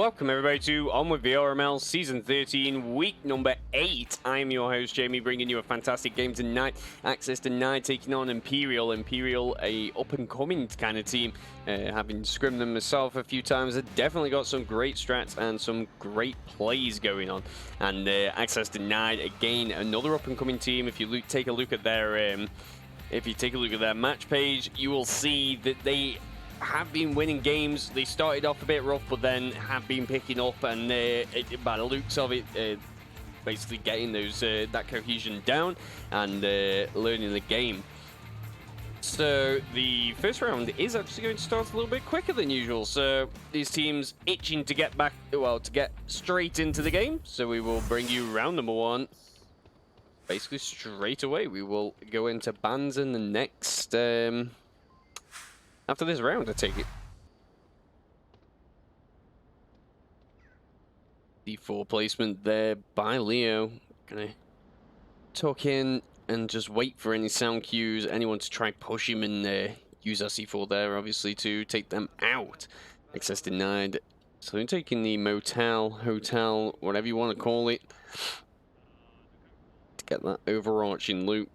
welcome everybody to Onward VRML Season 13, week number 8. I'm your host, Jamie, bringing you a fantastic game tonight. Access denied, taking on Imperial. Imperial, a up-and-coming kind of team. Having scrimmed them myself a few times, they've definitely got some great strats and some great plays going on. And Access denied, again, another up-and-coming team. If you take a look at their match page, you will see that they have been winning games. They started off a bit rough, but then have been picking up, and by the looks of it, basically getting those that cohesion down and learning the game. So the first round is actually going to start a little bit quicker than usual. So these teams itching to get back, well, to get straight into the game. So we will bring you round number 1. Basically straight away, we will go into bans in the next. After this round, I take it. D4 placement there by Leo. Gonna tuck in and just wait for any sound cues. Anyone to try push him and use our C4 there, obviously, to take them out. Access denied. So I'm taking the motel, hotel, whatever you want to call it, to get that overarching loot.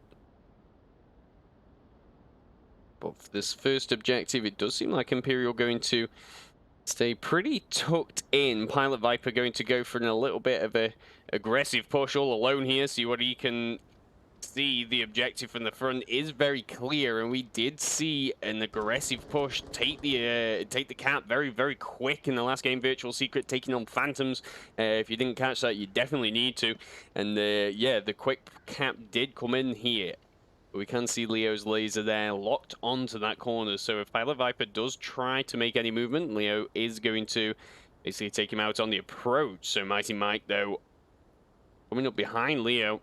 But for this first objective, it does seem like Imperial going to stay pretty tucked in. Pilot Viper going to go for a little bit of a aggressive push all alone here. See what he can see. The objective from the front is very clear, and we did see an aggressive push take the cap very, very quick in the last game. Virtual Secret taking on Phantoms. If you didn't catch that, you definitely need to. And yeah, the quick cap did come in here. We can see Leo's laser there locked onto that corner. So if Pilot Viper does try to make any movement, Leo is going to basically take him out on the approach. So Mighty Mike, though, coming up behind Leo.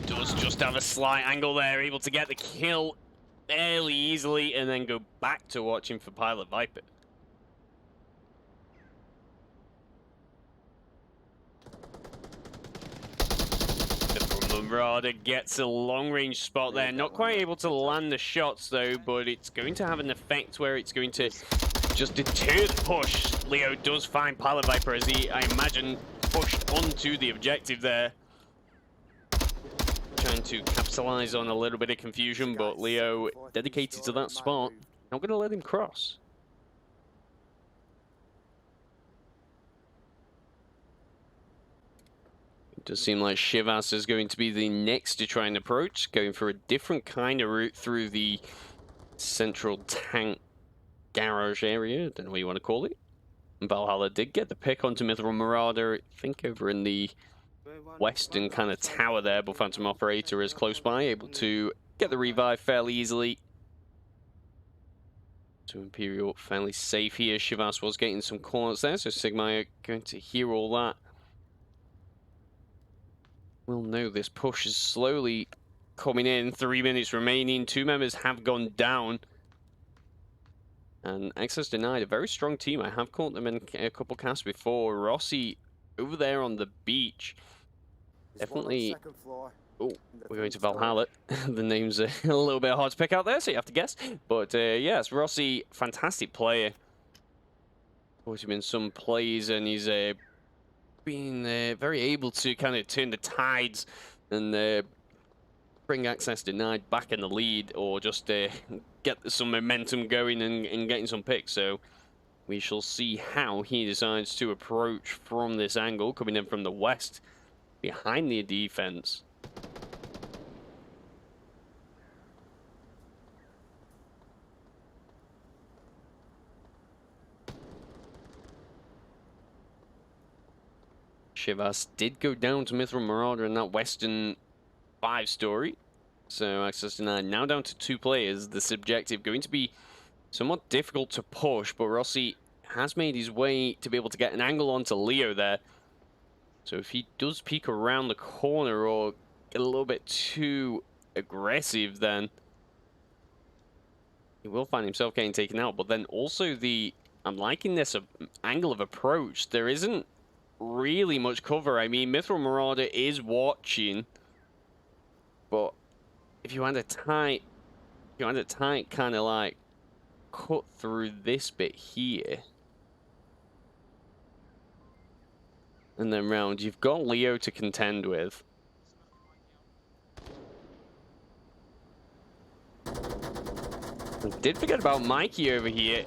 Does just have a slight angle there, able to get the kill fairly easily, and then go back to watching for Pilot Viper. The Marauder gets a long-range spot there. Not quite able to land the shots, though, but it's going to have an effect where it's going to just deter the push. Leo does find Pilot Viper as he, I imagine, pushed onto the objective there. Trying to capitalize on a little bit of confusion, but Leo dedicated to that spot. Not going to let him cross. It does seem like Shivas is going to be the next to try and approach, going for a different kind of route through the central tank garage area. Don't know what you want to call it. Valhalla did get the pick onto Mithril Marauder, I think over in the western kind of tower there, but Phantom Operator is close by, able to get the revive fairly easily. So Imperial fairly safe here. Shivas was getting some corners there, so Sigma are going to hear all that. We'll know this push is slowly coming in. 3 minutes remaining. 2 members have gone down. And Access denied. A very strong team. I have caught them in a couple casts before. Rossi over there on the beach. Definitely. Oh, we're going to Valhalla. The name's a little bit hard to pick out there, so you have to guess. But yes, Rossi, fantastic player. Put him in some plays, and he's been very able to kind of turn the tides and bring Access denied back in the lead, or just get some momentum going and getting some picks. So we shall see how he decides to approach from this angle, coming in from the west, behind the defense. Shivas did go down to Mithril Marauder in that Western 5-story. So Access denied now down to 2 players. The subjective going to be somewhat difficult to push, but Rossi has made his way to be able to get an angle onto Leo there. So if he does peek around the corner or get a little bit too aggressive, then he will find himself getting taken out. But then also I'm liking this angle of approach. There isn't really much cover. I mean, Mithril Marauder is watching, but if you want a tight, kind of like cut through this bit here, and then round, you've got Leo to contend with. I did forget about Mikey over here.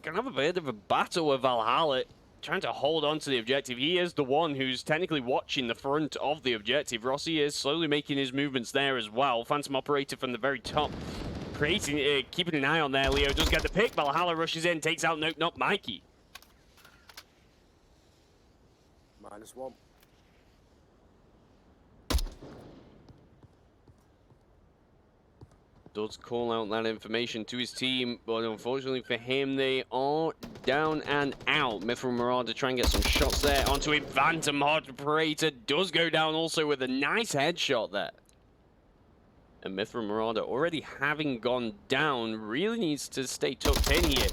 Gonna have a bit of a battle with Valhalla, trying to hold on to the objective. He is the one who's technically watching the front of the objective. Rossi is slowly making his movements there as well. Phantom Operator from the very top, creating, keeping an eye on there. Leo does get the pick. Valhalla rushes in, takes out Nope Not Mikey. -1. Does call out that information to his team, but unfortunately for him, they are down and out. Mithril Marauder try and get some shots there onto it. Phantom Operator does go down also with a nice headshot there. And Mithril Marauder, already having gone down, really needs to stay tucked in here.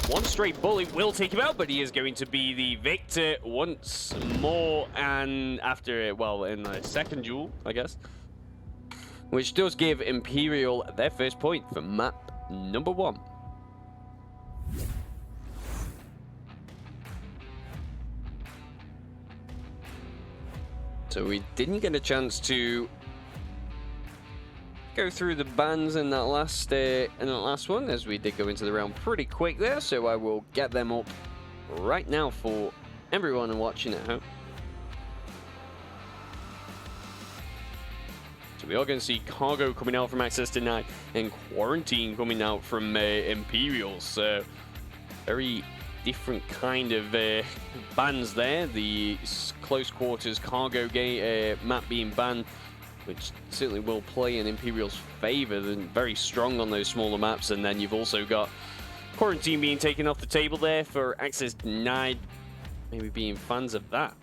One straight bullet will take him out, but he is going to be the victor once more, and after, well, in the second duel, I guess. Which does give Imperial their first point for map number 1. So we didn't get a chance to go through the bans in that last one, as we did go into the round pretty quick there. So I will get them up right now for everyone watching at home. So we are going to see Cargo coming out from Access Denied and Quarantine coming out from Imperial. So very different kind of bans there. The close quarters Cargo map being banned, which certainly will play in Imperial's favor, and very strong on those smaller maps. And then you've also got Quarantine being taken off the table there for Access Denied, maybe being fans of that.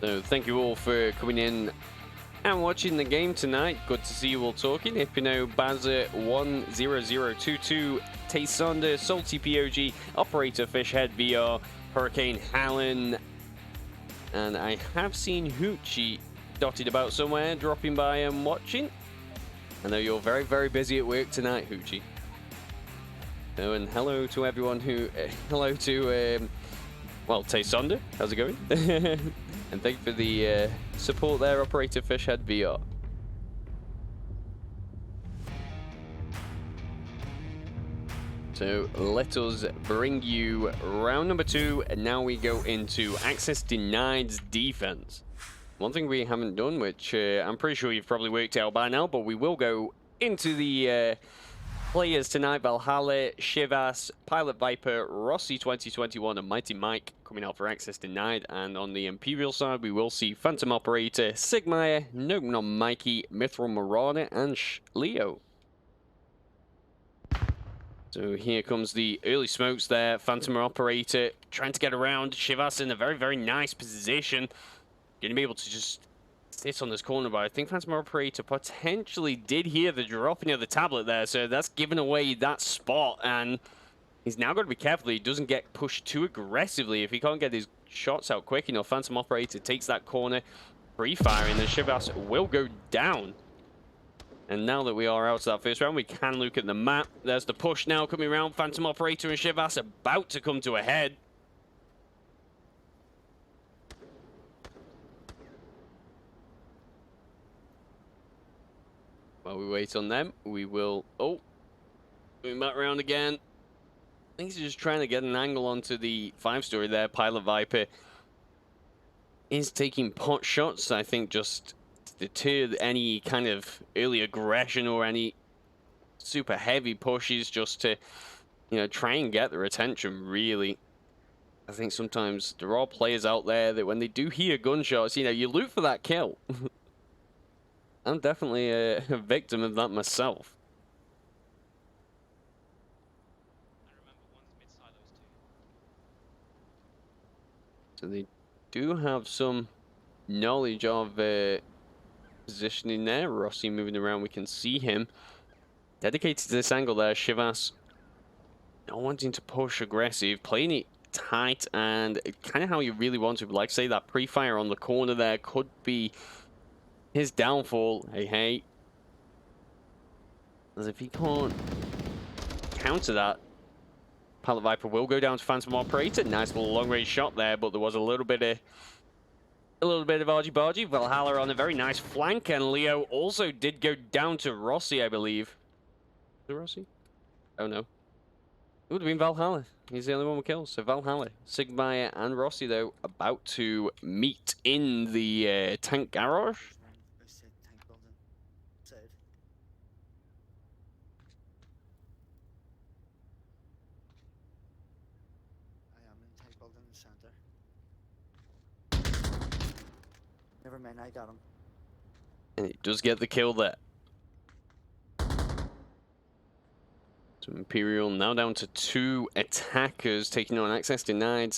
So thank you all for coming in and watching the game tonight. Good to see you all talking. Hypno, Bazza, 10022, Taysunder, Salty POG, Operator Fishhead VR, Hurricane Hallen, and I have seen Hoochie dotted about somewhere, dropping by and watching. I know you're very, very busy at work tonight, Hoochie. Oh, and hello to everyone who, hello to, well, Taysunder, how's it going? And thank you for the support there, Operator Fishhead VR. So let us bring you round number 2, and now we go into Access Denied's defense. One thing we haven't done, which I'm pretty sure you've probably worked out by now, but we will go into the players tonight. Valhalla, Shivas, Pilot Viper, Rossi 2021, and Mighty Mike coming out for Access Denied. And on the Imperial side, we will see Phantom Operator, Sigmire, Nope Not Mikey, Mithril Marauder, and Leo. So here comes the early smokes there. Phantom Operator trying to get around. Shivas in a very, very nice position. Going to be able to just sit on this corner, but I think Phantom Operator potentially did hear the dropping of the tablet there, so that's given away that spot, and he's now got to be careful he doesn't get pushed too aggressively. If he can't get his shots out quick enough, Phantom Operator takes that corner, free-firing, and Shivas will go down. And now that we are out of that first round, we can look at the map. There's the push now coming around. Phantom Operator and Shivas about to come to a head. While we wait on them, we will... Oh, moving back around again. I think he's just trying to get an angle onto the 5-story there. Pilot Viper is taking pot shots, I think, just to deter any kind of early aggression or any super heavy pushes, just to, you know, try and get their attention, really. I think sometimes there are players out there that when they do hear gunshots, you know, you look for that kill. I'm definitely a victim of that myself. So they do have some knowledge of positioning there. Rossi moving around, we can see him. Dedicated to this angle there, Shivas not wanting to push aggressive, playing it tight and kind of how you really want to. Like, say, that pre-fire on the corner there could be his downfall. Hey. As if he can't counter that, Pilot Viper will go down to Phantom Operator. Nice little long-range shot there, but there was a little bit of argy-bargy. Valhalla on a very nice flank, and Leo also did go down to Rossi, I believe. Was it Rossi? Oh, no. It would have been Valhalla. He's the only one with kills. So Valhalla, Sigmire, and Rossi, though, about to meet in the tank garage. I said tank building. Said. I am in tank building in the center. Never mind, I got him. And he does get the kill there. So Imperial now down to 2 attackers, taking on access denied.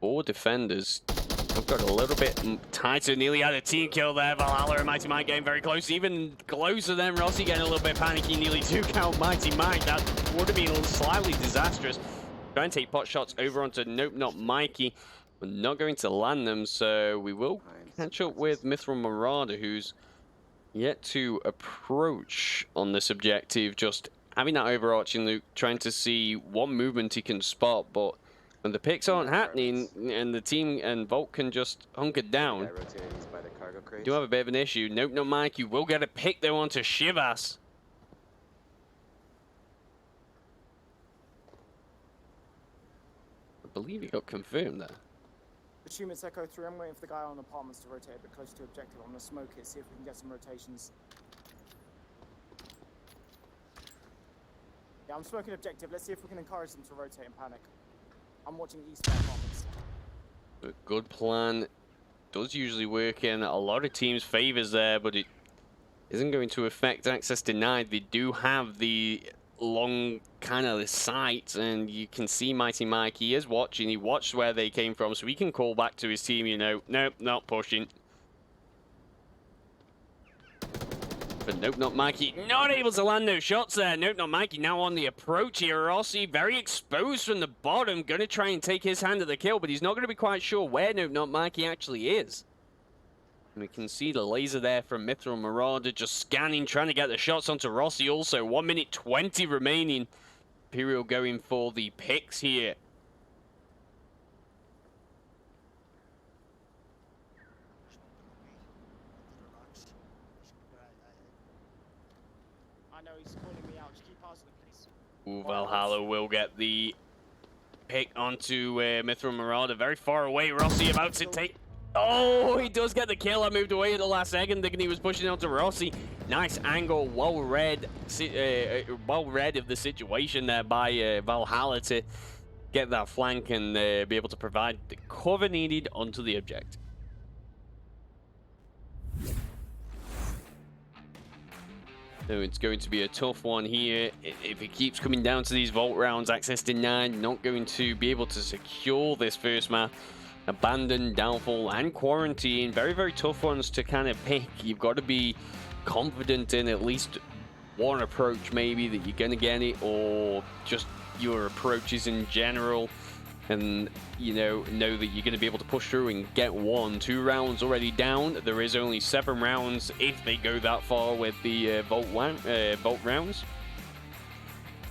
4 defenders. I've got a little bit tighter. Nearly had a team kill there. Valhalla and Mighty Mike getting very close. Even closer than Rossi getting a little bit panicky. Nearly 2 count Mighty Mike. That would have been slightly disastrous. Trying to take pot shots over onto Nope Not Mikey. We're not going to land them, so we will catch up with Mithril Marauder, who's yet to approach on this objective. Just having that overarching loop, trying to see what movement he can spot, but when the picks aren't happening and the team and Volt can just hunker down, we do have a bit of an issue. Nope, no Mike, you will get a pick though onto Shivas. I believe he got confirmed there. Assume it's Echo 3. I'm waiting for the guy on apartments to rotate a bit closer to objective. I'm going to smoke it, see if we can get some rotations. Yeah, I'm smoking objective. Let's see if we can encourage them to rotate and panic. I'm watching east apartments. A good plan. Does usually work in a lot of teams' favors there, but it isn't going to affect access denied. They do have the long kind of the sight, and you can see Mighty Mike. He is watching. He watched where they came from, so he can call back to his team, you know. Nope, not pushing. But Nope Not Mikey not able to land those shots there. Nope Not Mikey now on the approach here. Rossi very exposed from the bottom. Going to try and take his hand at the kill, but he's not going to be quite sure where Nope Not Mikey actually is. And we can see the laser there from Mithril Marauder just scanning, trying to get the shots onto Rossi also. 1 minute 20 remaining. Imperial going for the picks here. I know he's calling me out. Just keep passing it, please. Ooh, Valhalla will get the pick onto Mithril Marauder. Very far away. Rossi about to take... Oh, he does get the kill. I moved away at the last second, thinking he was pushing onto Rossi. Nice angle, well read of the situation there by Valhalla to get that flank and be able to provide the cover needed onto the object. So it's going to be a tough one here. If it keeps coming down to these Vault rounds, access denied, not going to be able to secure this first map. Abandon, Downfall, and Quarantine. Very, very tough ones to kind of pick. You've got to be confident in at least one approach, maybe, that you're going to get it, or just your approaches in general. And, you know that you're going to be able to push through and get 2 rounds already down. There is only 7 rounds if they go that far with the Vault rounds.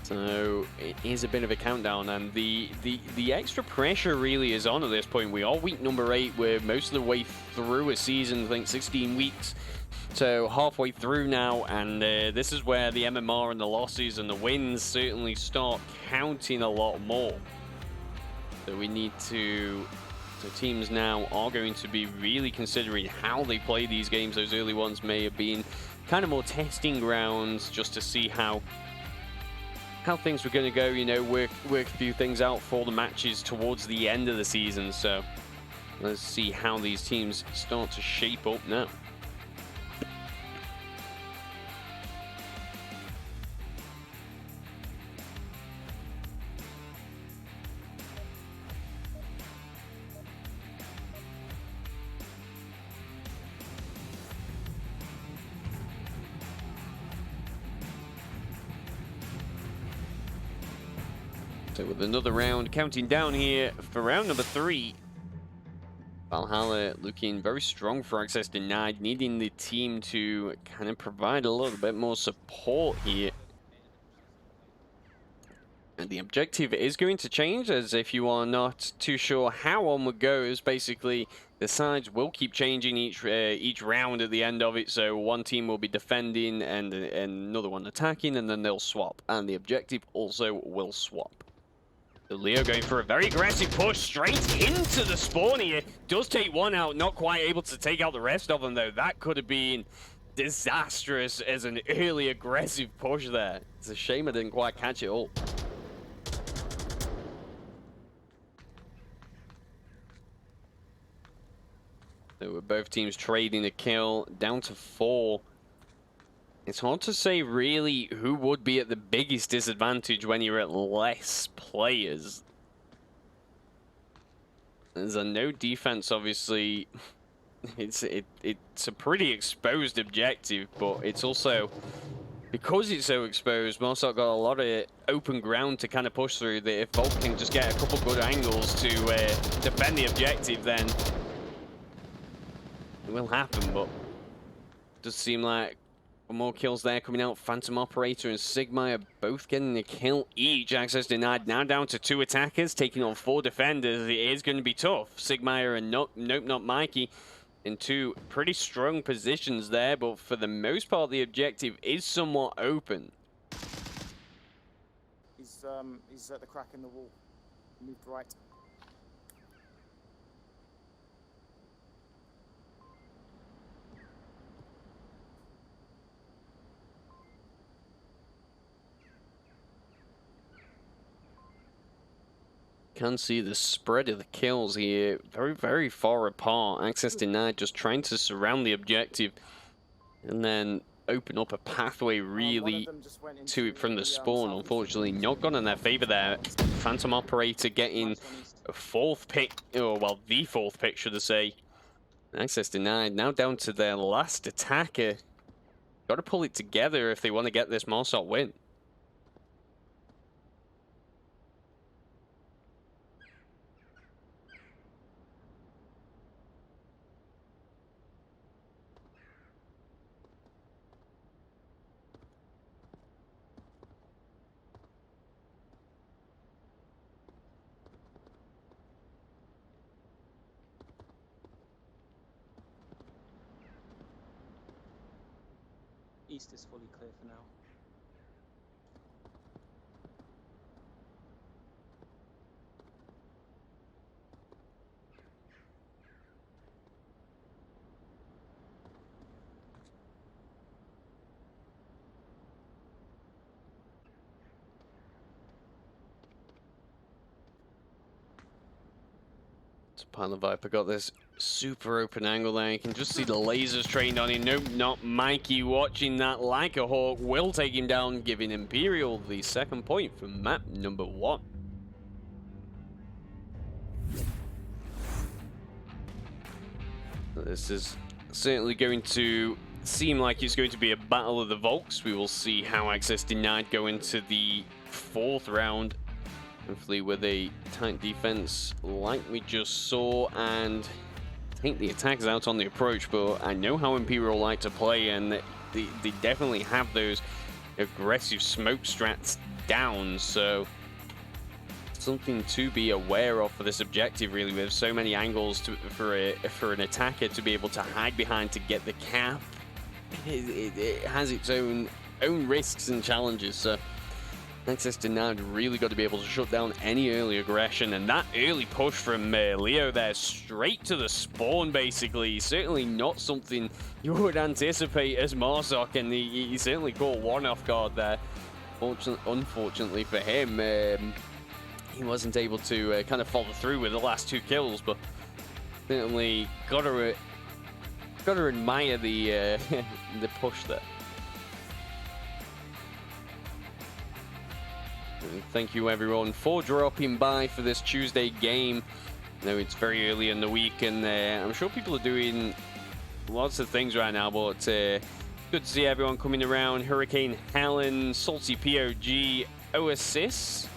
So it is a bit of a countdown, and the extra pressure really is on at this point. We are week number 8. We're most of the way through a season, I think 16 weeks. So halfway through now, and this is where the MMR and the losses and the wins certainly start counting a lot more. So we need to... So teams now are going to be really considering how they play these games. Those early ones may have been kind of more testing grounds just to see how things were going to go, you know, work a few things out for the matches towards the end of the season. So let's see how these teams start to shape up now. So with another round counting down here for round number 3. Valhalla looking very strong for access denied, needing the team to kind of provide a little bit more support here. And the objective is going to change, as if you are not too sure how Onward goes, basically the sides will keep changing each round at the end of it. So one team will be defending and another one attacking, and then they'll swap. And the objective also will swap. So Leo going for a very aggressive push straight into the spawn here. Does take one out, not quite able to take out the rest of them though. That could have been disastrous as an early aggressive push there. It's a shame I didn't quite catch it all. So with both teams trading a kill, down to 4. It's hard to say really who would be at the biggest disadvantage when you're at less players. There's a no defense, obviously. It's a pretty exposed objective, but it's also, because it's so exposed, Mosok got a lot of open ground to kind of push through, that if Volk can just get a couple good angles to defend the objective, then it will happen. But it does seem like more kills there coming out. Phantom Operator and Sigma are both getting a kill each. Access denied, now down to 2 attackers, taking on 4 defenders. It is going to be tough. Sigma and Nope Not Mikey in 2 pretty strong positions there, but for the most part, the objective is somewhat open. He's at the crack in the wall. Moved right. Can see the spread of the kills here, very, very far apart. Access denied, just trying to surround the objective and then open up a pathway really to it from the spawn. Unfortunately, not gone in their favor there. Phantom Operator getting a 4th pick, or well, the 4th pick, should I say. Access denied, now down to their last attacker. Got to pull it together if they want to get this Mosok win. East is fully clear for now. Pilot Viper got this super open angle there. You can just see the lasers trained on him. Nope, not Mikey watching that like a hawk. Will take him down, giving Imperial the 2nd point for map number 1. This is certainly going to seem like it's going to be a battle of the Volks. We will see how access denied go into the 4th round. Hopefully with a tight defense like we just saw, and take the attacks out on the approach. But I know how Imperial like to play, and they definitely have those aggressive smoke strats down. So something to be aware of for this objective, really, with so many angles for an attacker to be able to hide behind to get the cap. It has its own risks and challenges. So access denied, really got to be able to shut down any early aggression, and that early push from Leo there, straight to the spawn, basically. Certainly not something you would anticipate as Mosok, and he certainly caught one off guard there. Unfortunately for him, he wasn't able to kind of follow through with the last 2 kills, but certainly got to admire the the push there. And thank you everyone for dropping by for this Tuesday game. I know it's very early in the week, and I'm sure people are doing lots of things right now, but good to see everyone coming around. Hurricane Helen, Salty POG, Oasis,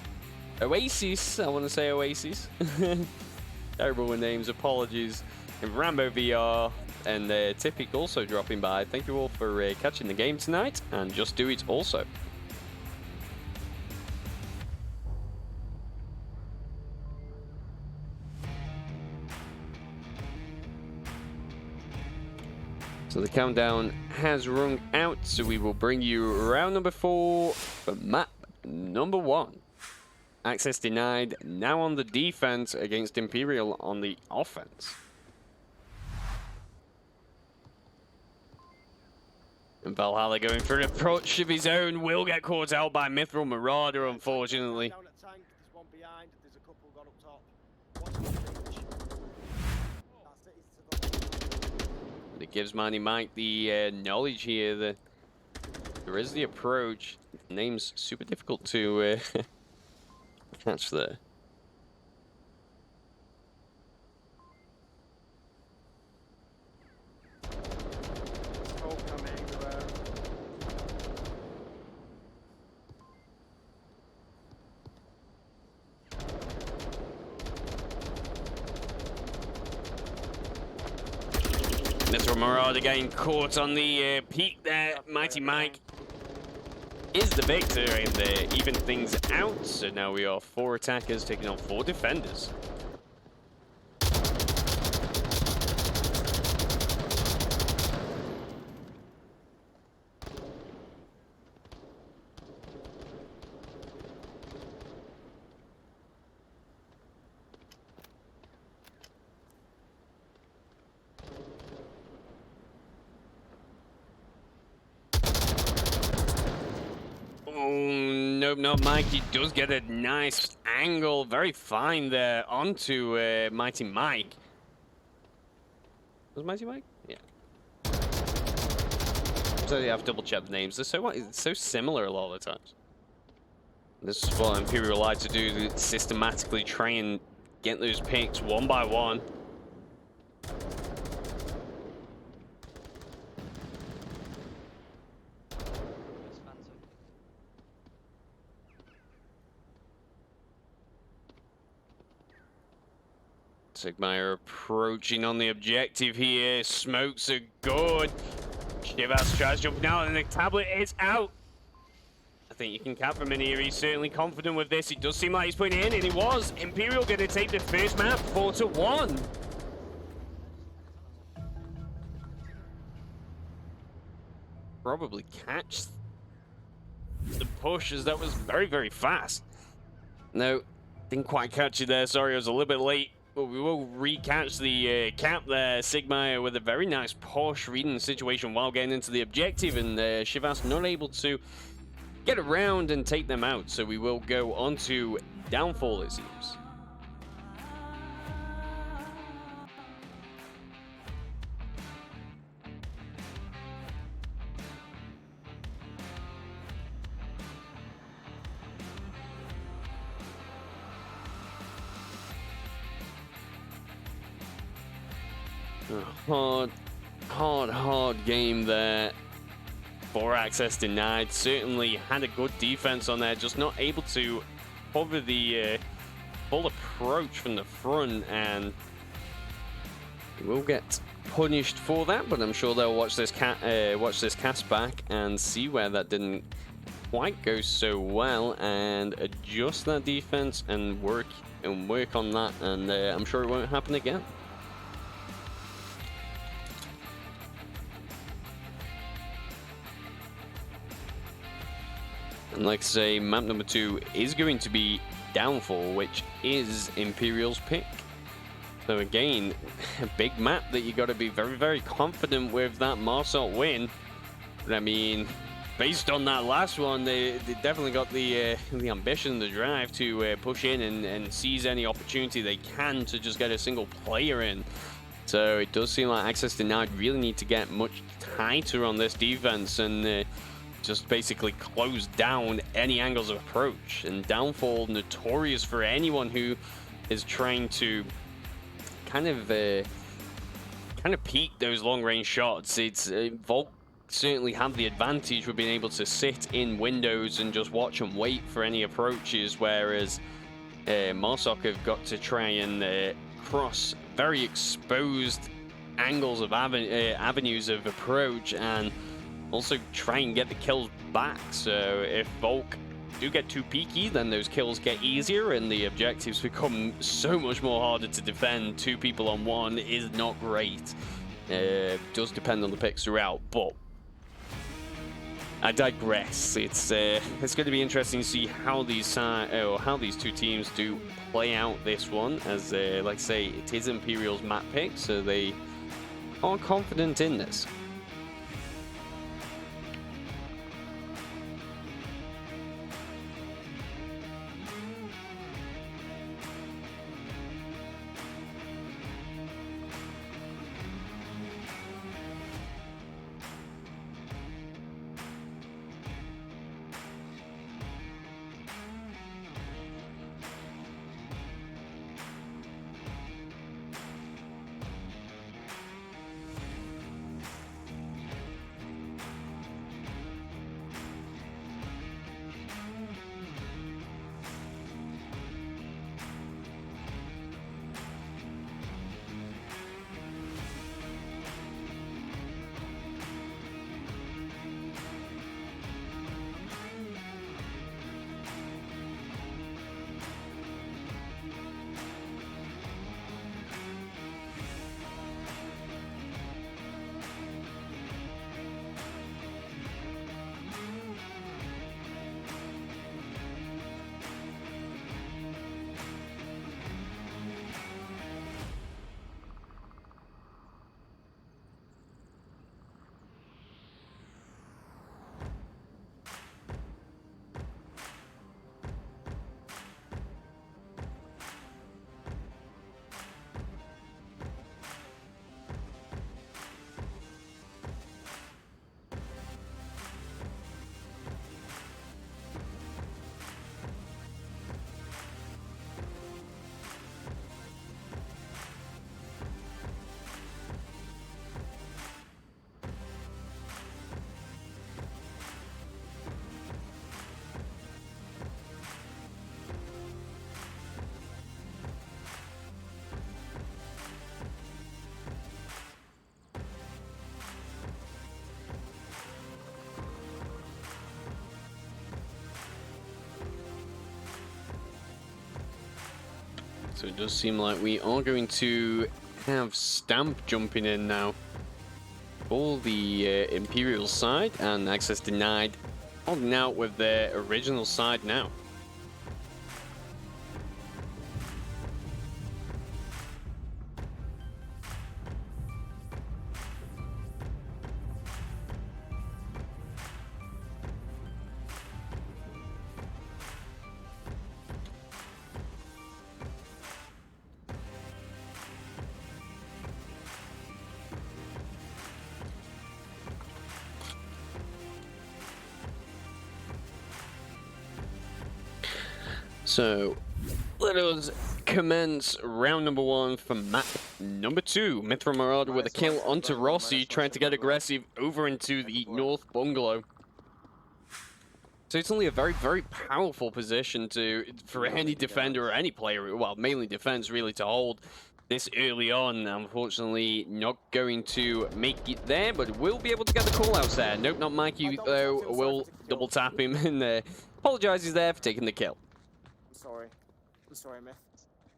Oasis, I want to say Oasis. Terrible with names, apologies. And Rambo VR and Tipic also dropping by. Thank you all for catching the game tonight, and Just Do It also. So the countdown has rung out, so we will bring you round number 4 for map number 1. Access denied, now on the defense against Imperial on the offense. And Valhalla going for an approach of his own, will get caught out by Mithril Marauder, unfortunately. Down at tank, there's one behind, there's a couple got up top. Watch the finish. That's it, he's to the left. And it gives Mighty Mike the knowledge here that there is the approach. Name's super difficult to catch there. Smoke coming everywhere. Mithril Marauder getting caught on the peak there. Mighty Mike is the victor and even things out. So now we are 4 attackers taking on 4 defenders. Nope, not Mike. He does get a nice angle, very fine there onto Mighty Mike. Was Mighty Mike? Yeah. So you have to double check the names. They're so similar a lot of the times. This is what Imperial like to do, to systematically try and get those picks one by one. Sigmire approaching on the objective here. Smokes are good. Shivas tries jumping out and the tablet is out. I think you can cap from in here. He's certainly confident with this. It does seem like he's putting it in, and he was. Imperial going to take the first map 4-1. Probably catch the push, as that was very, very fast. No, didn't quite catch it there. Sorry, I was a little bit late. But we will recatch the cap there. Sigmire with a very nice push, reading the situation while getting into the objective, and Shivas not able to get around and take them out. So we will go on to Downfall, it seems. Hard game there. 4 access denied. Certainly had a good defense on there, just not able to cover the full approach from the front, and will get punished for that. But I'm sure they'll watch this cast back and see where that didn't quite go so well, and adjust that defense and work on that. And I'm sure it won't happen again. And like I say, map number 2 is going to be Downfall, which is Imperial's pick. So again, a big map that you got to be very, very confident with that Marsalt win. But I mean, based on that last one, they definitely got the ambition, the drive to push in and seize any opportunity they can to just get a single player in. So it does seem like Access Denied really need to get much tighter on this defense and just basically close down any angles of approach. And Downfall, notorious for anyone who is trying to kind of peek those long-range shots. It's Volk certainly have the advantage with being able to sit in windows and just watch and wait for any approaches, whereas Marsok have got to try and cross very exposed angles of avenues of approach and also try and get the kills back. So if Volk do get too peaky, then those kills get easier and the objectives become so much more harder to defend. 2 people on 1 is not great. Does depend on the picks throughout, but I digress. It's going to be interesting to see how these 2 teams do play out this one. As like I say, it is Imperial's map pick, so they are confident in this. So it does seem like we are going to have Stamp jumping in now for the Imperial side, and access denied holding out with their original side now. So let us commence round number 1 for map number 2. Mithra Marauder with a kill onto Rossi, trying to get aggressive over into the North Bungalow. So it's only a very, very powerful position for any defender or any player, well, mainly defense really, to hold this early on. Unfortunately, not going to make it there, but will be able to get the call-outs there. Nope, not Mikey, though. Will double tap him and apologizes there for taking the kill. I'm sorry, Myth.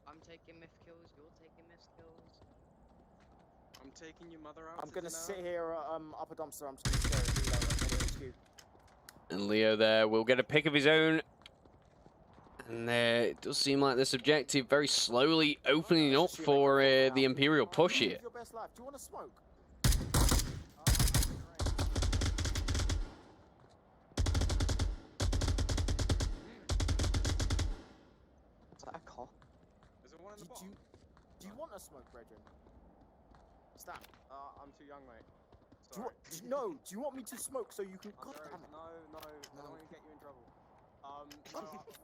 I'm taking myth kills, you're taking myth kills. I'm taking your mother out. I'm gonna sit here up a dumpster. I'm just gonna stare at And Leo there will get a pick of his own. And it does seem like this objective very slowly opening up for the Imperial push here. Your best life. Do you want to smoke? Is that a car? Is there one in the bottom? Do you want to smoke, Brethren? Stan. I'm too young, mate. Do Sorry. you want me to smoke so you can... I'm God sorry. damn it. No, I don't want to get you in trouble. I'll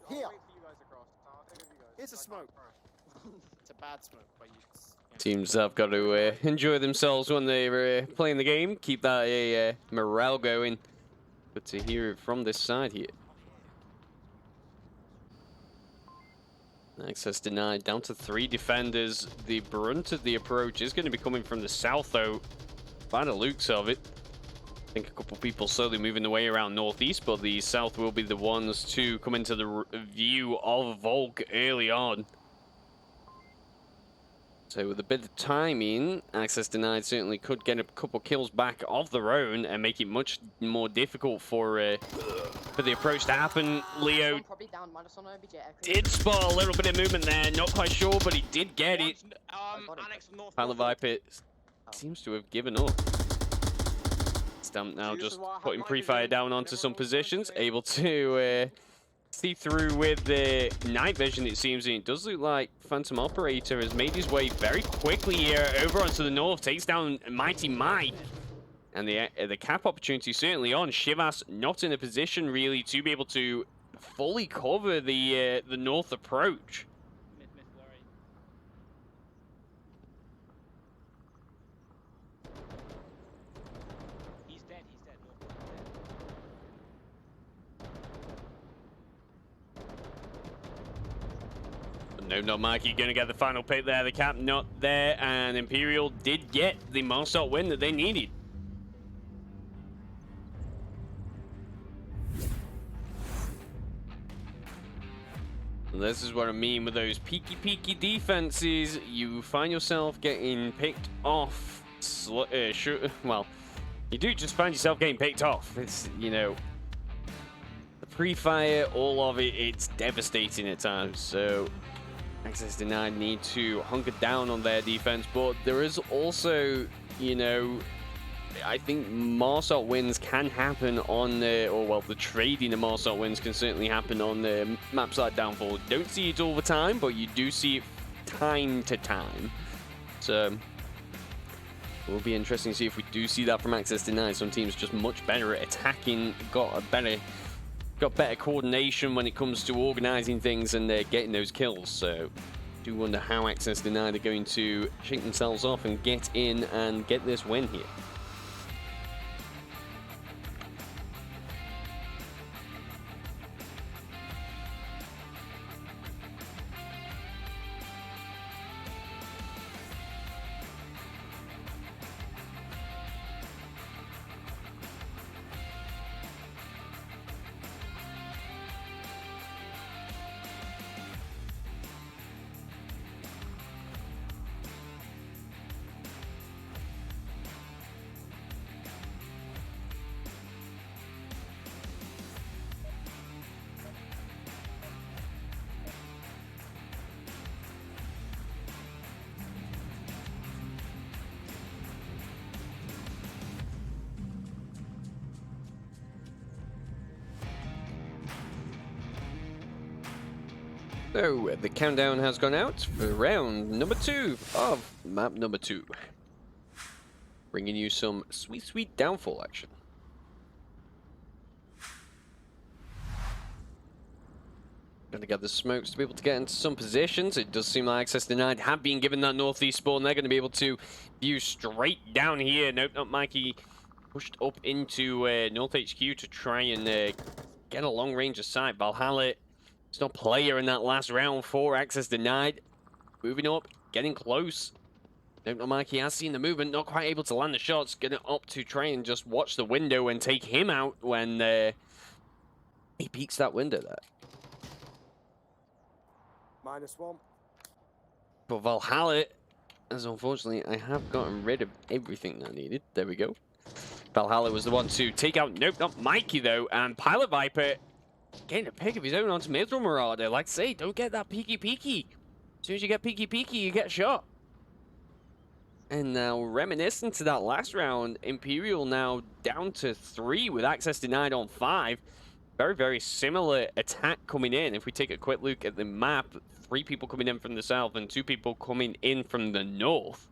Here. wait for you guys across. I'll take it with you guys. Here's a I smoke. can't. It's a bad smoke, but you... Teams have got to enjoy themselves when they're playing the game. Keep that morale going. But to hear it from this side here. Access denied. Down to 3 defenders. The brunt of the approach is going to be coming from the south, though. By the looks of it. I think a couple people slowly moving the way around northeast, but the south will be the ones to come into the view of Volk early on. So with a bit of timing, access denied certainly could get a couple kills back of their own and make it much more difficult for the approach to happen. Leo Probably down minus on OBJ. did spot a little bit of movement there, not quite sure, but he did get it. Annex of North. Pilot Viper seems to have given up. Stamp now just putting pre-fire down onto some positions, able to see through with the night vision, it seems. And it does look like Phantom Operator has made his way very quickly here over onto the north, takes down Mighty Mike. And the cap opportunity certainly on. Shivas not in a position really to be able to fully cover the north approach. No, not Mikey going to get the final pick there. The cap not there, and Imperial did get the Marshall win that they needed. And this is what I mean with those peaky defenses. You find yourself getting picked off. Well, you do just find yourself getting picked off. It's, you know, the pre-fire, all of it, it's devastating at times. So access denied need to hunker down on their defense, but there is also, you know, I think Marshall wins can happen on the trading of Marshall wins can certainly happen on the maps like Downfall. Don't see it all the time, but you do see it time to time. So it will be interesting to see if we do see that from access denied. Some teams just much better at attacking, got better coordination when it comes to organizing things and getting those kills. So do wonder how access denied are going to shake themselves off and get in and get this win here. So, the countdown has gone out for round number 2 of map number 2. Bringing you some sweet downfall action. Gonna get the smokes to be able to get into some positions. It does seem like access denied have been given that northeast spawn. They're gonna be able to view straight down here. Nope, not Mikey. Pushed up into North HQ to try and get a long range of sight. Valhalla. It's not player in that last round for access denied. Moving up, getting close. Nope, not Mikey has seen the movement, not quite able to land the shots. Gonna opt to try and just watch the window and take him out when he peeks that window there. -1. But Valhalla, as unfortunately, I have gotten rid of everything that I needed. There we go. Valhalla was the one to take out, nope, not Mikey though, and Pilot Viper getting a pick of his own onto Middle Marauder. Like I say, don't get that peeky. As soon as you get peeky, you get shot. And now, reminiscent to that last round, Imperial now down to 3 with access denied on 5. Very similar attack coming in. If we take a quick look at the map, 3 people coming in from the south and 2 people coming in from the north.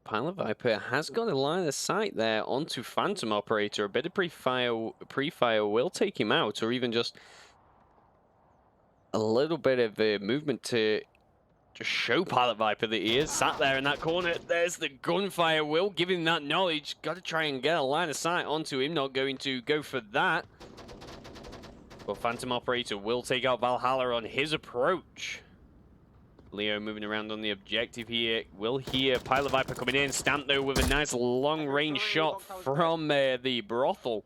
Pilot Viper has got a line of sight there onto Phantom Operator. A bit of pre-fire will take him out, or even just a little bit of movement to just show Pilot Viper that he is sat there in that corner. There's the gunfire. Will give him that knowledge. Got to try and get a line of sight onto him. Not going to go for that. But Phantom Operator will take out Valhalla on his approach. Leo moving around on the objective here. Will hear Pilot Viper coming in. Stamped though with a nice long-range shot from the brothel.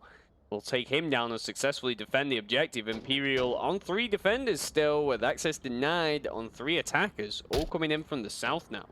Will take him down and successfully defend the objective. Imperial on 3 defenders still with access denied on 3 attackers. All coming in from the south now.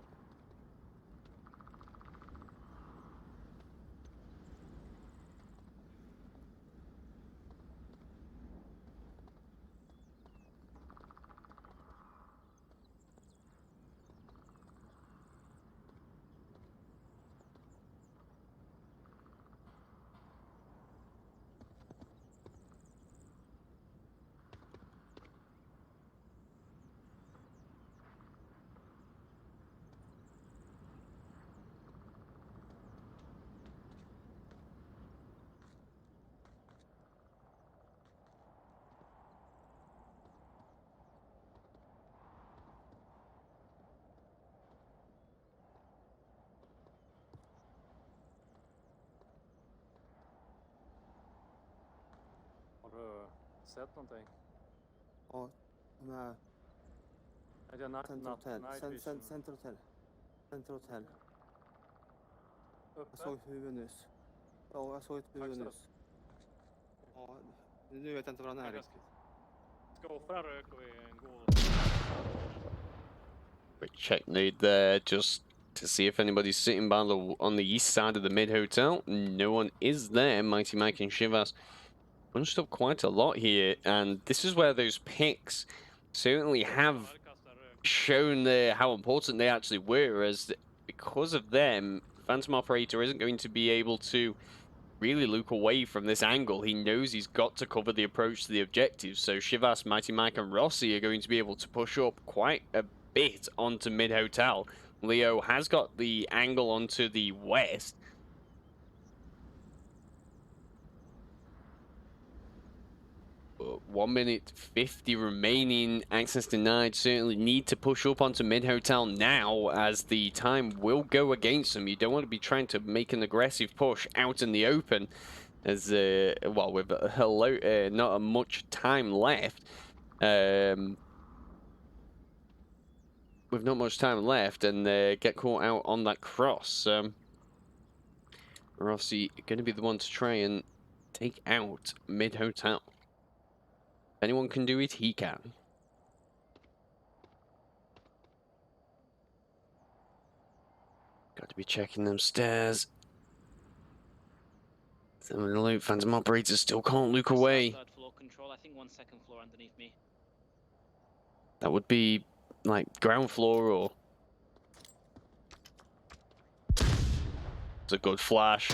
Har du sett någonting? Ja, de här Är det night vision? Center Hotel. Center Hotel. Jag Uppe? såg ett huvud nyss. Ja, jag såg ett huvud Högst upp. nyss. Ja, nu vet jag inte vad den är riktigt. Ska offra rök och gå. Quick check need there just to see if anybody's sitting on the east side of the mid hotel. No one is there. Mighty Mike and Shivas bunched up quite a lot here, and this is where those picks certainly have shown how important they actually were, as because of them, Phantom Operator isn't going to be able to really look away from this angle. He knows he's got to cover the approach to the objective, so Shivas, Mighty Mike and Rossi are going to be able to push up quite a bit onto mid hotel. Leo has got the angle onto the west. But 1 minute 50 remaining. Access denied. Certainly need to push up onto mid hotel now, as the time will go against them. You don't want to be trying to make an aggressive push out in the open, as well, with not much time left. With not much time left, and get caught out on that cross. Rossi going to be the one to try and take out mid hotel. If anyone can do it, he can. Got to be checking them stairs. Some of the loot. Phantom Operators still can't look away. Third floor control. I think 1 second floor underneath me. That would be like ground floor, or it's a good flash.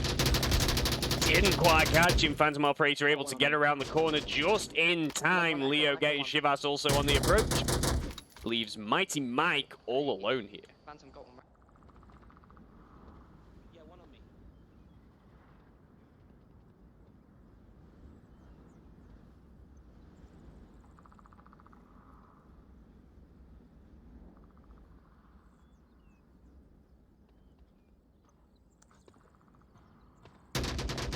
Didn't quite catch him. Phantom Operator able to get around the corner just in time. Leo getting Shivas also on the approach. Leaves Mighty Mike all alone here. Phantom got one. Yeah, one on me.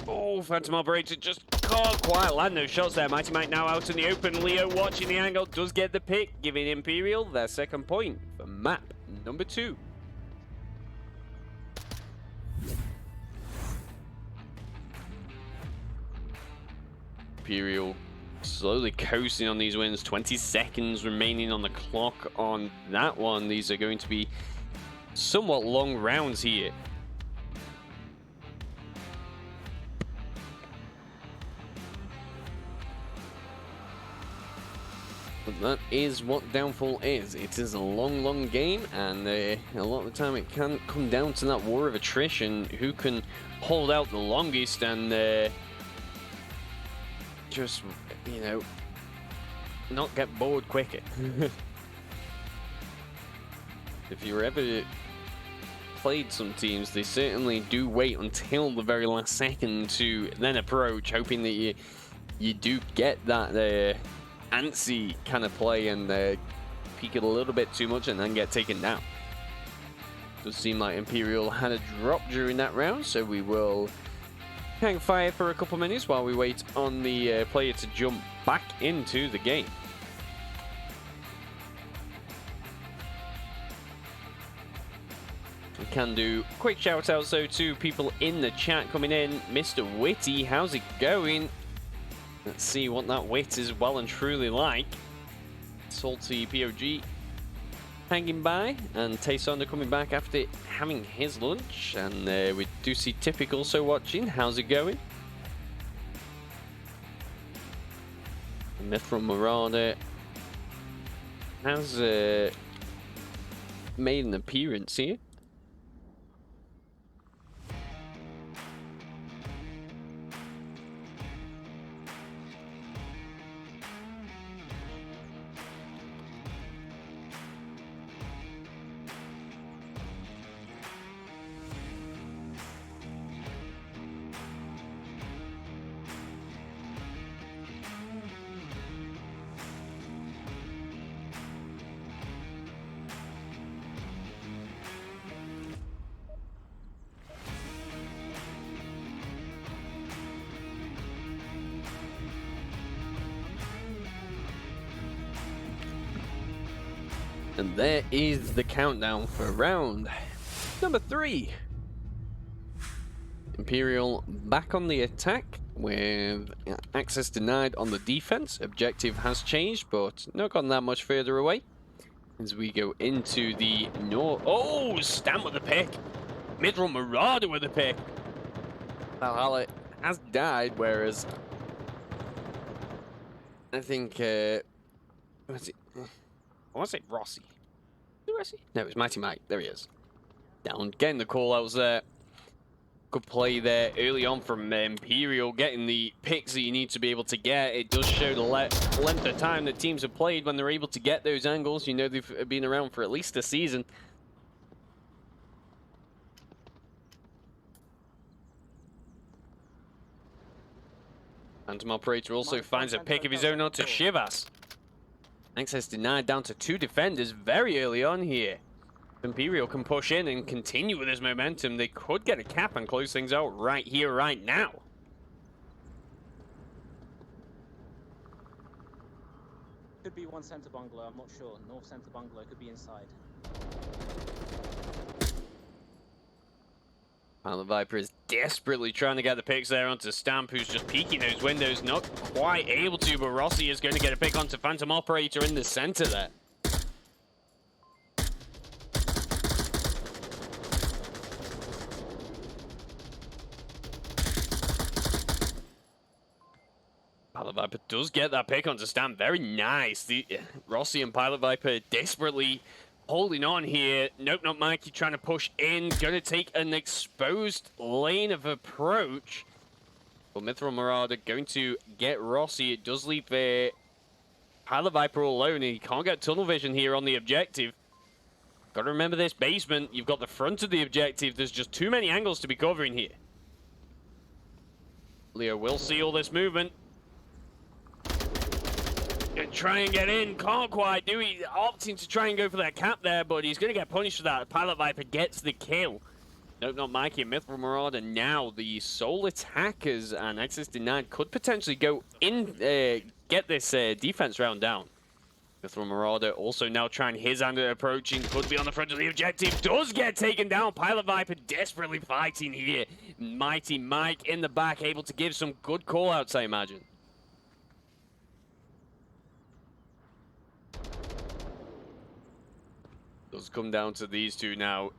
Oh, Phantom Operator just can't quite land those shots there. Mighty Mike now out in the open. Leo watching the angle, does get the pick, giving Imperial their second point for map number 2. Imperial slowly coasting on these wins. 20 seconds remaining on the clock on that one. These are going to be somewhat long rounds here. But that is what Downfall is. It is a long game, and a lot of the time it can come down to that war of attrition. Who can hold out the longest and just, you know, not get bored quicker. If you're ever played some teams, they certainly do wait until the very last second to then approach, hoping that you do get that antsy kind of play and peek it a little bit too much and then get taken down. Does seem like Imperial had a drop during that round, so we will hang fire for a couple minutes while we wait on the player to jump back into the game. We can do quick shout outs though to people in the chat coming in. Mr. Witty, how's it going? Let's see what that wit is well and truly like. Salty POG hanging by, and Taysonder coming back after having his lunch, and we do see Typic also watching. How's it going? Mithril Marauder has made an appearance here. And there is the countdown for round number 3. Imperial back on the attack with access denied on the defense. Objective has changed, but not gotten that much further away. As we go into the north. Oh, Stamp with the pick. Mithril Marauder with the pick. Valhalla has died, whereas I think, what's it? I want to say Rossi. Is it Rossi? No, it's Mighty Mike. There he is. Down. Getting the call-outs there. Good play there early on from Imperial. Getting the picks that you need to be able to get. It does show the length of time that teams have played when they're able to get those angles. You know they've been around for at least a season. Phantom Operator also finds a pick of his own onto Shivas. Access denied down to 2 defenders very early on here. Imperial can push in and continue with his momentum. They could get a cap and close things out right here, right now. Could be one center bungalow, I'm not sure. North center bungalow could be inside. The Viper is desperately trying to get the picks there onto Stamp, who's just peeking those windows. Not quite able to, but Rossi is going to get a pick onto Phantom Operator in the center there. Pilot Viper does get that pick onto Stamp. Very nice. Rossi and Pilot Viper desperately holding on here. Nope, not Mikey trying to push in. Going to take an exposed lane of approach. But Mithril Marauder going to get Rossi. It does leave Pilot Viper all alone. He can't get tunnel vision here on the objective. Got to remember this basement. You've got the front of the objective. There's just too many angles to be covering here. Leo will see all this movement. Gonna try and get in, can't quite do it. Opting to try and go for that cap there, but he's gonna get punished for that. Pilot Viper gets the kill. Nope, not Mikey. Mithril Marauder now. The sole attackers and access denied could potentially go in, get this defense round down. Mithril Marauder also now trying his hand at approaching. Could be on the front of the objective. Does get taken down. Pilot Viper desperately fighting here. Mighty Mike in the back, able to give some good call-outs, I imagine. Does come down to these two now.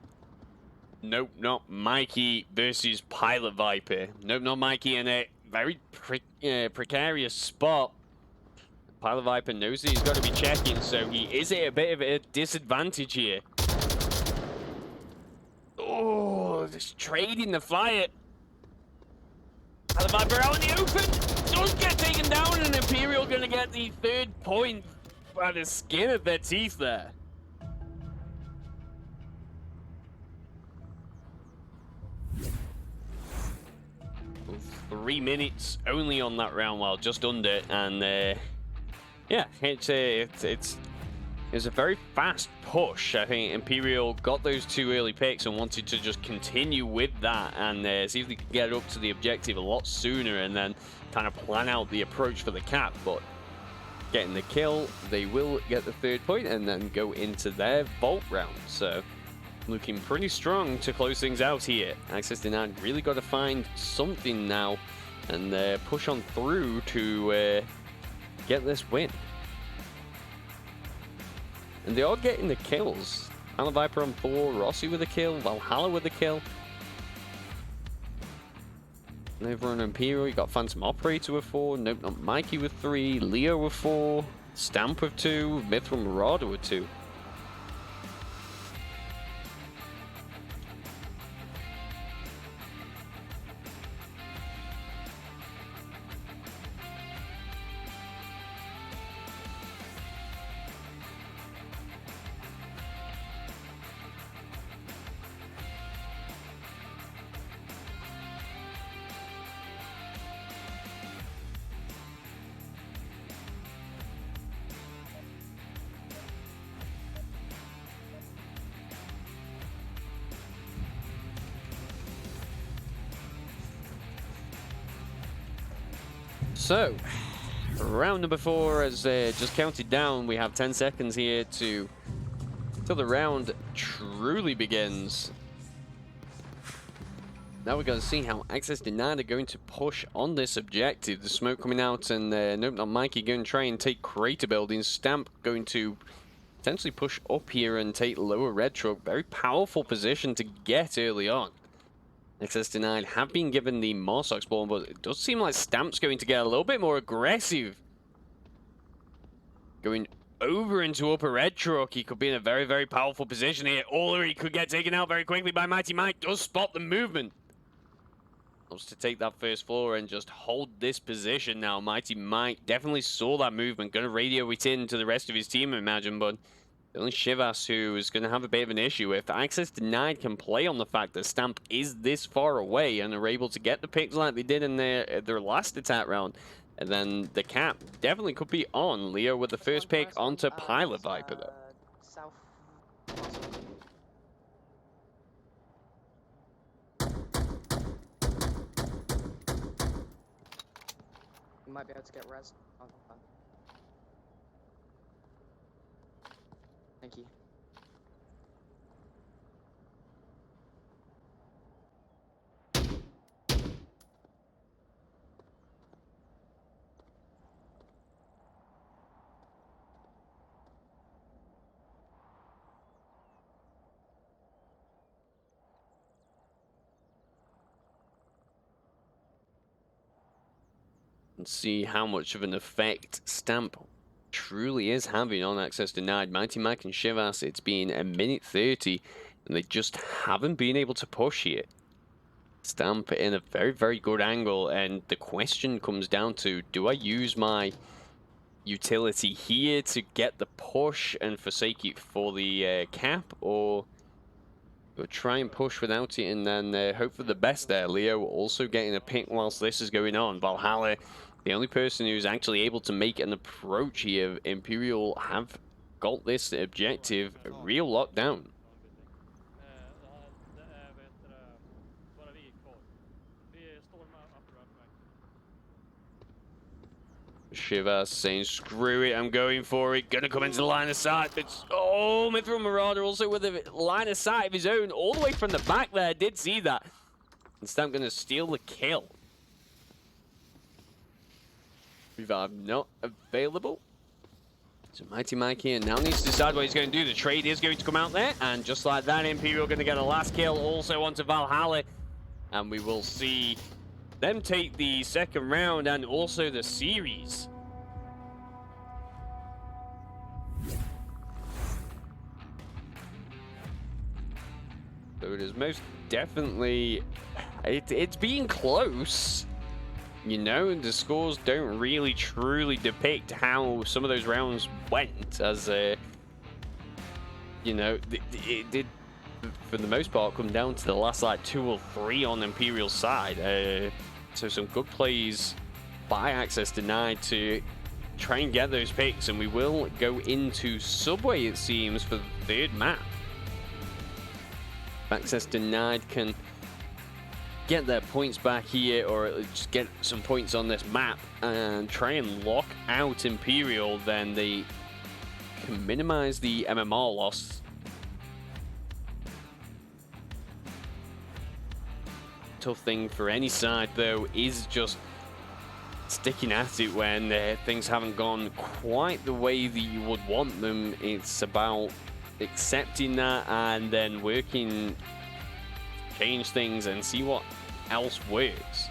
Nope, not Mikey versus Pilot Viper. Nope, not Mikey in a very precarious spot. Pilot Viper knows that he's got to be checking, so he is at a bit of a disadvantage here. Oh, just trading the fire. Pilot Viper out in the open. Does get taken down, and Imperial going to get the 3rd point by the skin of their teeth there. 3 minutes only on that round, well, just under, and Yeah, it was a very fast push. I think Imperial got those 2 early picks and wanted to just continue with that and see if they could get up to the objective a lot sooner and then kind of plan out the approach for the cap. But getting the kill, they will get the 3rd point and then go into their vault round. So looking pretty strong to close things out here. Access Denied really got to find something now and push on through to get this win. And they are getting the kills. Alan Viper on 4, Rossi with a kill, Valhalla with a kill. And over on Imperial, you got Phantom Operator with 4, Nope Not Mikey with 3, Leo with 4, Stamp with 2, Mithril Marauder with 2. So, round number 4 has just counted down. We have 10 seconds here till the round truly begins. Now we're going to see how Access Denied are going to push on this objective. The smoke coming out and Nope Not Mikey going to try and take crater buildings. Stamp going to potentially push up here and take lower red truck. Very powerful position to get early on. Access Denied have been given the Morsok spawn, but it does seem like Stamp's going to get a little bit more aggressive. Going over into upper red truck, he could be in a very, very powerful position here. Or he could get taken out very quickly by Mighty Mike. Does spot the movement. Wants to take that first floor and just hold this position now. Mighty Mike definitely saw that movement. Going to radio it in to the rest of his team, I imagine, but only Shivas who is going to have a bit of an issue. If Access Denied can play on the fact that Stamp is this far away and are able to get the picks like they did in their last attack round, and then the cap definitely could be on. Leo with the first pick onto Pilot Viper though. South. You might be able to get res. Oh, fine. Thank you. And see how much of an effect Stamp truly is having on Access Denied. Mighty Mike and Shivas, it's been a minute 30, and they just haven't been able to push here. Stamp in a very, very good angle, and the question comes down to, do I use my utility here to get the push and forsake it for the cap, or we'll try and push without it and then hope for the best there. Leo also getting a pick whilst this is going on. Valhalla, the only person who's actually able to make an approach here. Imperial have got this objective real lockdown. Shivas saying, screw it, I'm going for it. Gonna come into the line of sight. It's, oh, Mithril Marauder also with a line of sight of his own, all the way from the back there. Did see that. And Stamp gonna steal the kill. Revive not available. So Mighty Mike here now needs to decide what he's going to do. The trade is going to come out there. And just like that, Imperial gonna get a last kill also onto Valhalla. And we will see them take the second round and also the series. So it is most definitely, it's been close. You know, the scores don't really truly depict how some of those rounds went, as you know, it did for the most part come down to the last like 2 or 3 on Imperial's side. So some good plays by Access Denied to try and get those picks, and we will go into Subway, it seems, for the third map. Access denied can get their points back here, or just get some points on this map and try and lock out Imperial. Then they can minimize the MMR loss. Tough thing for any side, though, is just sticking at it when things haven't gone quite the way that you would want them. It's about accepting that and then working, change things and see what else works.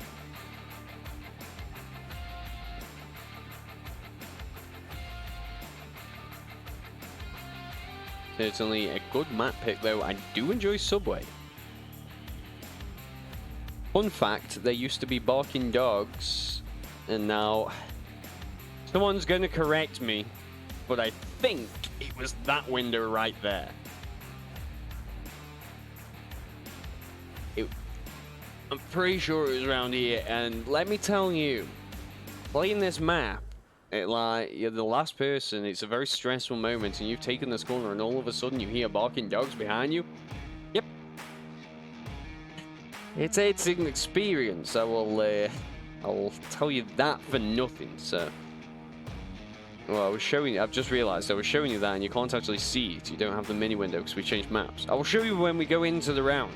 Certainly a good map pick, though. I do enjoy Subway. Fun fact, there used to be barking dogs, and now someone's going to correct me, but I think it was that window right there. I'm pretty sure it was around here, and let me tell you, playing this map, you're the last person, it's a very stressful moment, and you've taken this corner, and all of a sudden you hear barking dogs behind you. Yep. It's an experience. I'll tell you that for nothing. So, well, I've just realized I was showing you that, and you can't actually see it. You don't have the mini window because we changed maps. I will show you when we go into the round.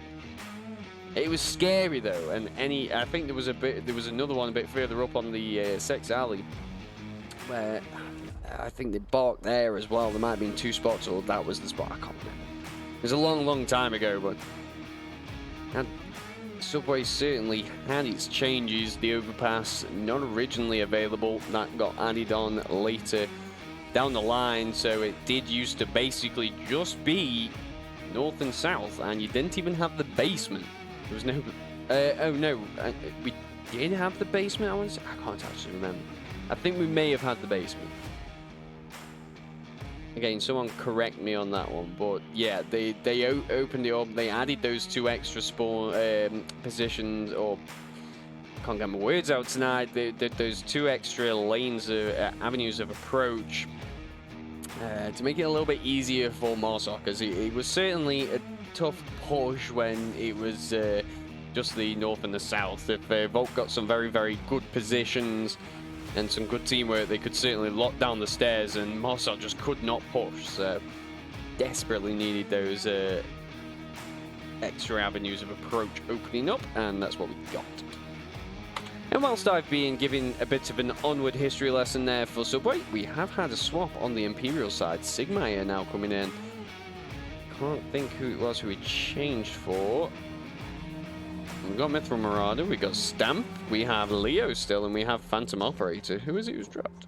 It was scary though, and I think there was another one a bit further up on the Sex Alley, where I think they barked there as well. There might have been two spots, or that was the spot. I can't remember. It was a long time ago, but Subway certainly had its changes. The overpass, not originally available, that got added on later down the line, so it did used to basically just be north and south, and you didn't even have the basement. There was no... oh no, we did have the basement, I can't actually remember. I think we may have had the basement. Again, someone correct me on that one, but yeah, they opened it up, they added those two extra spawn positions, or can't get my words out tonight, those two extra lanes of avenues of approach to make it a little bit easier for Marsoc, because it was certainly a tough push when it was just the north and the south. If Volt got some very good positions and some good teamwork, they could certainly lock down the stairs, and Marsoc just could not push, so desperately needed those extra avenues of approach opening up, and that's what we got. And whilst I've been giving a bit of an Onward history lesson there for Subway, we have had a swap on the Imperial side. Sigma are now coming in. Can't think who it was who we changed for. We've got Mithril Marauder, we got Stamp, we have Leo still, and we have Phantom Operator. Who is it who's dropped?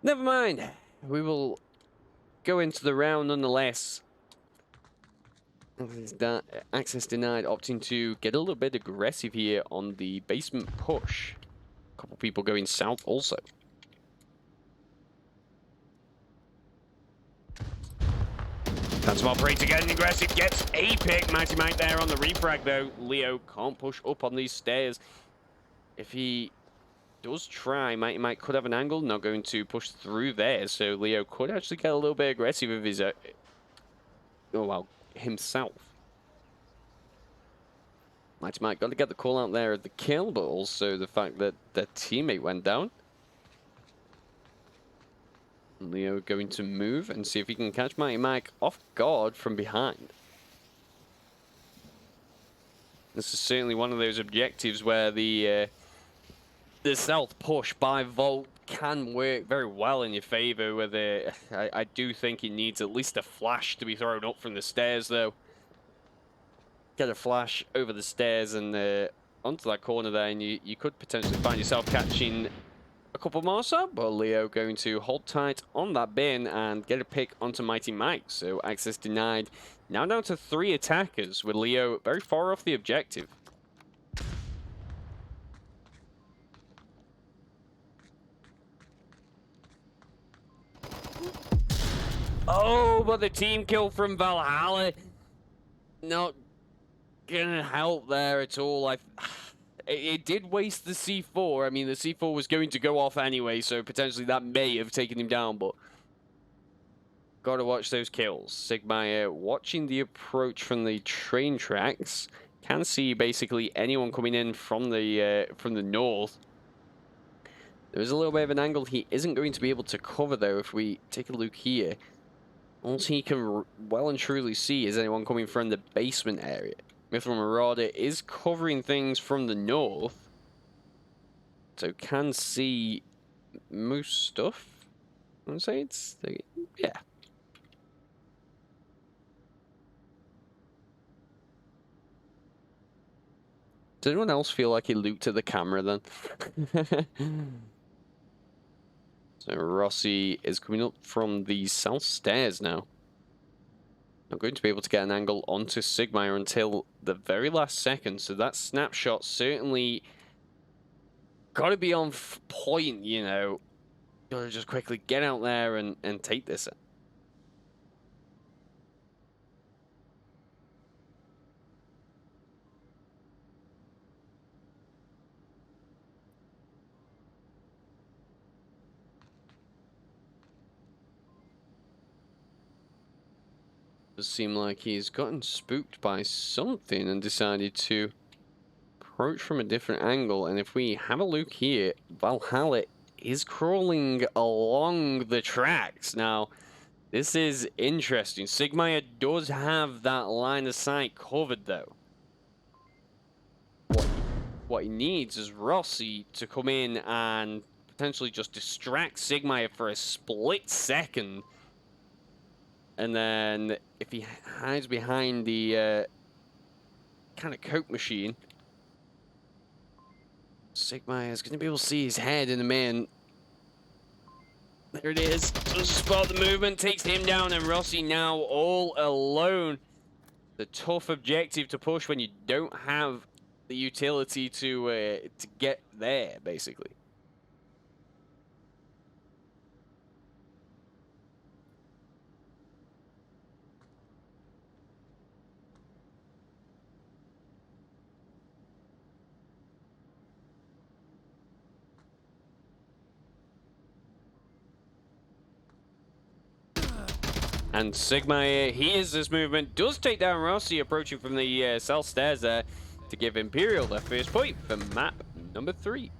Never mind. We will go into the round nonetheless. Access denied, opting to get a little bit aggressive here on the basement push. A couple people going south also. Phantom Operator getting aggressive, gets a pick. Mighty Mike there on the refrag though. Leo can't push up on these stairs. If he does try, Mighty Mike could have an angle, not going to push through there, so Leo could actually get a little bit aggressive with his himself. Mighty Mike got to get the call out there of the kill, but also the fact that their teammate went down. Leo going to move and see if he can catch Mighty Mike off guard from behind. This is certainly one of those objectives where the south push by Volt can work very well in your favor. Whether I do think he needs at least a flash to be thrown up from the stairs, though. Get a flash over the stairs and onto that corner there, and you could potentially find yourself catching a couple more sub. But Leo going to hold tight on that bin and get a pick onto Mighty Mike. So access denied. Now down to 3 attackers, with Leo very far off the objective. Oh, but the team kill from Valhalla not gonna help there at all. It did waste the C4. I mean, the C4 was going to go off anyway, so potentially that may have taken him down, but gotta watch those kills. Sigma watching the approach from the train tracks. Can see basically anyone coming in from the north. There's a little bit of an angle he isn't going to be able to cover, though, if we take a look here. All he can well and truly see is anyone coming from the basement area. Mithril Marauder is covering things from the north, so can see most stuff. I would say it's... yeah. Does anyone else feel like he looked at the camera then? So Rossi is coming up from the south stairs now. Not going to be able to get an angle onto Sigma until the very last second. So that snapshot certainly got to be on point, you know. Got to just quickly get out there and take this. Does seem like he's gotten spooked by something and decided to approach from a different angle. And if we have a look here, Valhalla is crawling along the tracks. Now, this is interesting. Sigma does have that line of sight covered, though. What he needs is Rossi to come in and potentially just distract Sigma for a split second. And then if he hides behind the kind of coke machine, Sigma is going to be able to see his head in a man. There it is. Doesn't spot the movement, takes him down, and Rossi now all alone. The tough objective to push when you don't have the utility to get there, basically. And Sigma hears this movement, does take down Rossi, approaching from the south stairs there to give Imperial their first point for map number 3.